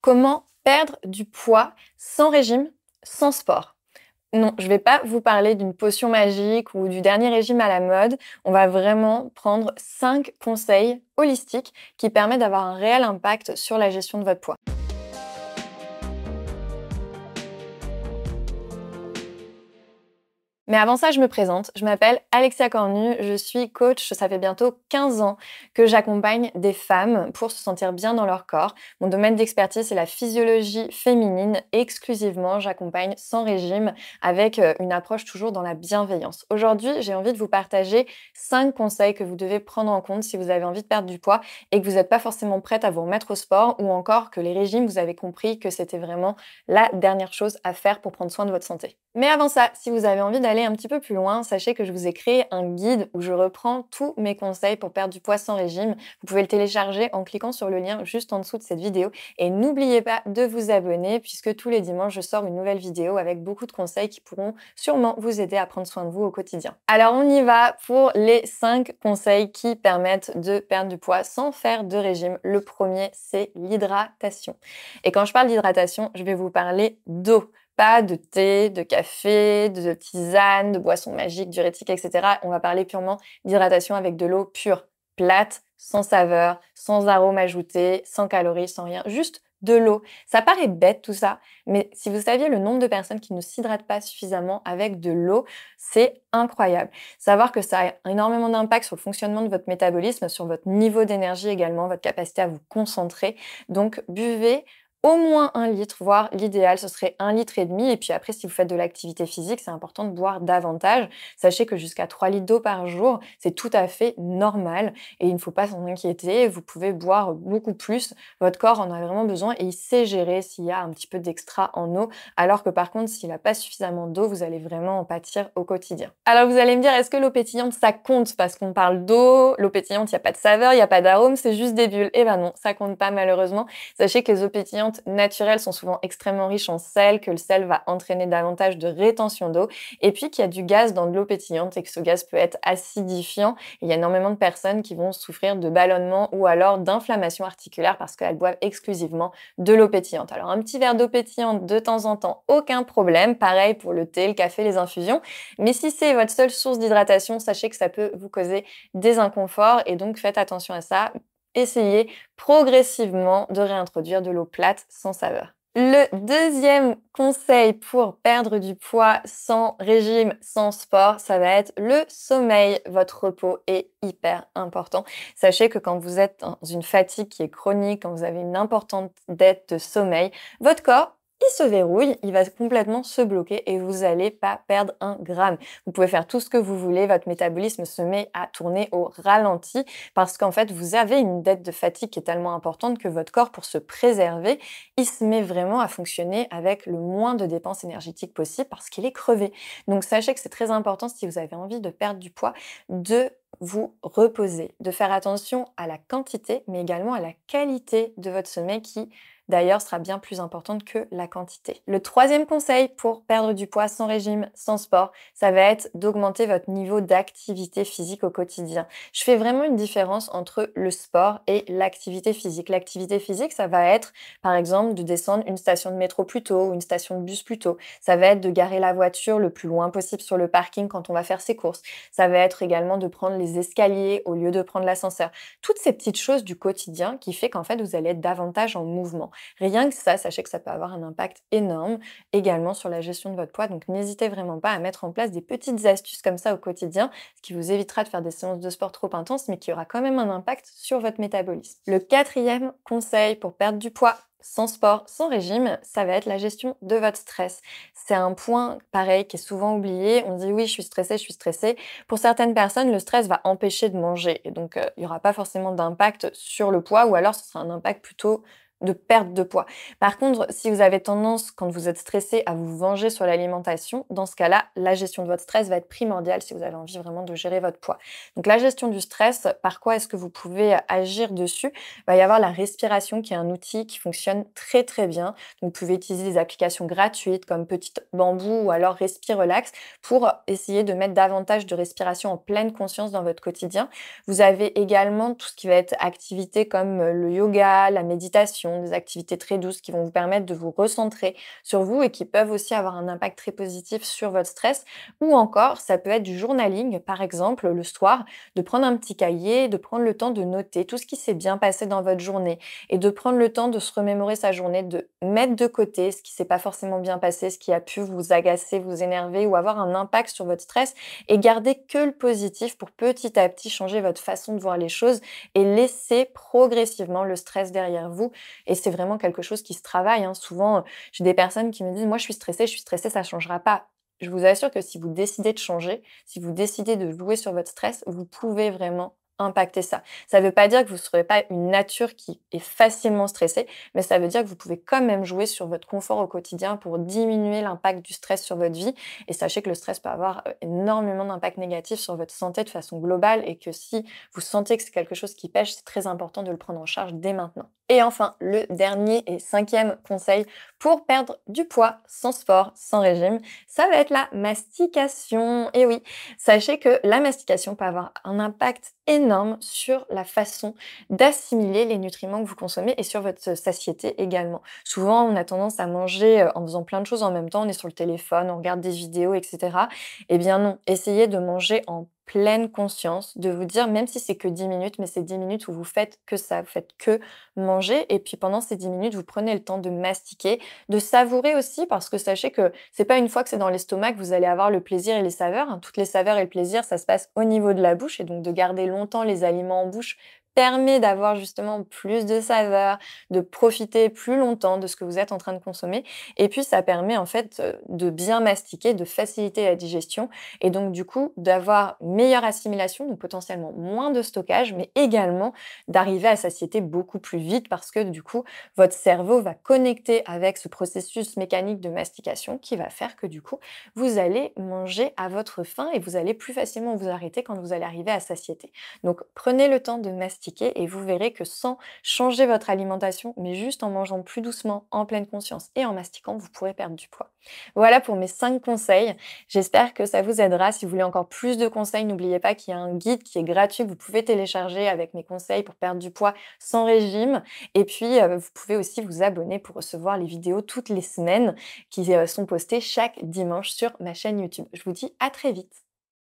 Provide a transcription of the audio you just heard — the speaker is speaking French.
Comment perdre du poids sans régime, sans sport? Non, je ne vais pas vous parler d'une potion magique ou du dernier régime à la mode. On va vraiment prendre 5 conseils holistiques qui permettent d'avoir un réel impact sur la gestion de votre poids. Mais avant ça, je me présente. Je m'appelle Alexia Cornu, je suis coach. Ça fait bientôt 15 ans que j'accompagne des femmes pour se sentir bien dans leur corps. Mon domaine d'expertise, c'est la physiologie féminine. Exclusivement, j'accompagne sans régime avec une approche toujours dans la bienveillance. Aujourd'hui, j'ai envie de vous partager 5 conseils que vous devez prendre en compte si vous avez envie de perdre du poids et que vous n'êtes pas forcément prête à vous remettre au sport ou encore que les régimes, vous avez compris que c'était vraiment la dernière chose à faire pour prendre soin de votre santé. Mais avant ça, si vous avez envie d'aller un petit peu plus loin, sachez que je vous ai créé un guide où je reprends tous mes conseils pour perdre du poids sans régime. Vous pouvez le télécharger en cliquant sur le lien juste en dessous de cette vidéo. Et n'oubliez pas de vous abonner puisque tous les dimanches, je sors une nouvelle vidéo avec beaucoup de conseils qui pourront sûrement vous aider à prendre soin de vous au quotidien. Alors on y va pour les 5 conseils qui permettent de perdre du poids sans faire de régime. Le premier, c'est l'hydratation. Et quand je parle d'hydratation, je vais vous parler d'eau. Pas de thé, de café, de tisane, de boissons magiques, diurétiques, etc. On va parler purement d'hydratation avec de l'eau pure, plate, sans saveur, sans arôme ajouté, sans calories, sans rien, juste de l'eau. Ça paraît bête tout ça, mais si vous saviez le nombre de personnes qui ne s'hydratent pas suffisamment avec de l'eau, c'est incroyable. Savoir que ça a énormément d'impact sur le fonctionnement de votre métabolisme, sur votre niveau d'énergie également, votre capacité à vous concentrer. Donc buvez au moins 1 litre, voire l'idéal, ce serait 1,5 litre. Et puis après, si vous faites de l'activité physique, c'est important de boire davantage. Sachez que jusqu'à 3 litres d'eau par jour, c'est tout à fait normal et il ne faut pas s'en inquiéter. Vous pouvez boire beaucoup plus. Votre corps en a vraiment besoin et il sait gérer s'il y a un petit peu d'extra en eau. Alors que par contre, s'il n'a pas suffisamment d'eau, vous allez vraiment en pâtir au quotidien. Alors vous allez me dire, est-ce que l'eau pétillante, ça compte? Parce qu'on parle d'eau, l'eau pétillante, il n'y a pas de saveur, il n'y a pas d'arôme, c'est juste des bulles. Eh ben non, ça compte pas malheureusement. Sachez que les eaux pétillantes naturelles sont souvent extrêmement riches en sel, que le sel va entraîner davantage de rétention d'eau, et puis qu'il y a du gaz dans de l'eau pétillante et que ce gaz peut être acidifiant. Il y a énormément de personnes qui vont souffrir de ballonnement ou alors d'inflammation articulaire parce qu'elles boivent exclusivement de l'eau pétillante. Alors un petit verre d'eau pétillante de temps en temps, aucun problème. Pareil pour le thé, le café, les infusions. Mais si c'est votre seule source d'hydratation, sachez que ça peut vous causer des inconforts et donc faites attention à ça. Essayez progressivement de réintroduire de l'eau plate sans saveur. Le deuxième conseil pour perdre du poids sans régime, sans sport, ça va être le sommeil. Votre repos est hyper important. Sachez que quand vous êtes dans une fatigue qui est chronique, quand vous avez une importante dette de sommeil, votre corps il se verrouille, il va complètement se bloquer et vous n'allez pas perdre 1 gramme. Vous pouvez faire tout ce que vous voulez, votre métabolisme se met à tourner au ralenti parce qu'en fait, vous avez une dette de fatigue qui est tellement importante que votre corps, pour se préserver, il se met vraiment à fonctionner avec le moins de dépenses énergétiques possible parce qu'il est crevé. Donc sachez que c'est très important si vous avez envie de perdre du poids, de vous reposer, de faire attention à la quantité mais également à la qualité de votre sommeil qui d'ailleurs sera bien plus importante que la quantité. Le troisième conseil pour perdre du poids sans régime, sans sport, ça va être d'augmenter votre niveau d'activité physique au quotidien. Je fais vraiment une différence entre le sport et l'activité physique. L'activité physique, ça va être par exemple de descendre une station de métro plus tôt ou une station de bus plus tôt. Ça va être de garer la voiture le plus loin possible sur le parking quand on va faire ses courses. Ça va être également de prendre les escaliers au lieu de prendre l'ascenseur. Toutes ces petites choses du quotidien qui fait qu'en fait vous allez être davantage en mouvement. Rien que ça, sachez que ça peut avoir un impact énorme également sur la gestion de votre poids. Donc n'hésitez vraiment pas à mettre en place des petites astuces comme ça au quotidien, ce qui vous évitera de faire des séances de sport trop intenses, mais qui aura quand même un impact sur votre métabolisme. Le quatrième conseil pour perdre du poids sans sport, sans régime, ça va être la gestion de votre stress. C'est un point, pareil, qui est souvent oublié. On dit oui, je suis stressée, je suis stressée. Pour certaines personnes, le stress va empêcher de manger. Et donc, il n'y aura pas forcément d'impact sur le poids ou alors ce sera un impact plutôt de perte de poids. Par contre, si vous avez tendance, quand vous êtes stressé, à vous venger sur l'alimentation, dans ce cas-là, la gestion de votre stress va être primordiale si vous avez envie vraiment de gérer votre poids. Donc la gestion du stress, par quoi est-ce que vous pouvez agir dessus? Il va y avoir la respiration qui est un outil qui fonctionne très très bien. Donc vous pouvez utiliser des applications gratuites comme Petit Bambou ou alors Respire Relax pour essayer de mettre davantage de respiration en pleine conscience dans votre quotidien. Vous avez également tout ce qui va être activité comme le yoga, la méditation, méditation, des activités très douces qui vont vous permettre de vous recentrer sur vous et qui peuvent aussi avoir un impact très positif sur votre stress. Ou encore, ça peut être du journaling, par exemple, le soir, de prendre un petit cahier, de prendre le temps de noter tout ce qui s'est bien passé dans votre journée et de prendre le temps de se remémorer sa journée, de mettre de côté ce qui s'est pas forcément bien passé, ce qui a pu vous agacer, vous énerver ou avoir un impact sur votre stress et garder que le positif pour petit à petit changer votre façon de voir les choses et laisser progressivement le stress derrière vous. Et c'est vraiment quelque chose qui se travaille, hein. Souvent, j'ai des personnes qui me disent: «Moi, je suis stressée, ça changera pas». Je vous assure que si vous décidez de changer, si vous décidez de jouer sur votre stress, vous pouvez vraiment impacter ça. Ça ne veut pas dire que vous ne serez pas une nature qui est facilement stressée, mais ça veut dire que vous pouvez quand même jouer sur votre confort au quotidien pour diminuer l'impact du stress sur votre vie. Et sachez que le stress peut avoir énormément d'impact négatif sur votre santé de façon globale et que si vous sentez que c'est quelque chose qui pêche, c'est très important de le prendre en charge dès maintenant. Et enfin, le dernier et cinquième conseil pour perdre du poids sans sport, sans régime, ça va être la mastication. Et oui, sachez que la mastication peut avoir un impact énorme sur la façon d'assimiler les nutriments que vous consommez et sur votre satiété également. Souvent, on a tendance à manger en faisant plein de choses en même temps, on est sur le téléphone, on regarde des vidéos, etc. Eh bien non, essayez de manger en pleine conscience, de vous dire, même si c'est que 10 minutes, mais c'est 10 minutes où vous faites que ça, vous faites que manger. Et puis pendant ces 10 minutes, vous prenez le temps de mastiquer, de savourer aussi, parce que sachez que c'est pas une fois que c'est dans l'estomac que vous allez avoir le plaisir et les saveurs, hein. Toutes les saveurs et le plaisir, ça se passe au niveau de la bouche. Et donc de garder longtemps les aliments en bouche permet d'avoir justement plus de saveurs, de profiter plus longtemps de ce que vous êtes en train de consommer. Et puis ça permet en fait de bien mastiquer, de faciliter la digestion et donc du coup d'avoir une meilleure assimilation, donc potentiellement moins de stockage, mais également d'arriver à satiété beaucoup plus vite parce que du coup votre cerveau va connecter avec ce processus mécanique de mastication qui va faire que du coup vous allez manger à votre faim et vous allez plus facilement vous arrêter quand vous allez arriver à satiété. Donc prenez le temps de mastiquer et vous verrez que sans changer votre alimentation, mais juste en mangeant plus doucement, en pleine conscience et en mastiquant, vous pourrez perdre du poids. Voilà pour mes 5 conseils. J'espère que ça vous aidera. Si vous voulez encore plus de conseils, n'oubliez pas qu'il y a un guide qui est gratuit que vous pouvez télécharger avec mes conseils pour perdre du poids sans régime. Et puis, vous pouvez aussi vous abonner pour recevoir les vidéos toutes les semaines qui sont postées chaque dimanche sur ma chaîne YouTube. Je vous dis à très vite.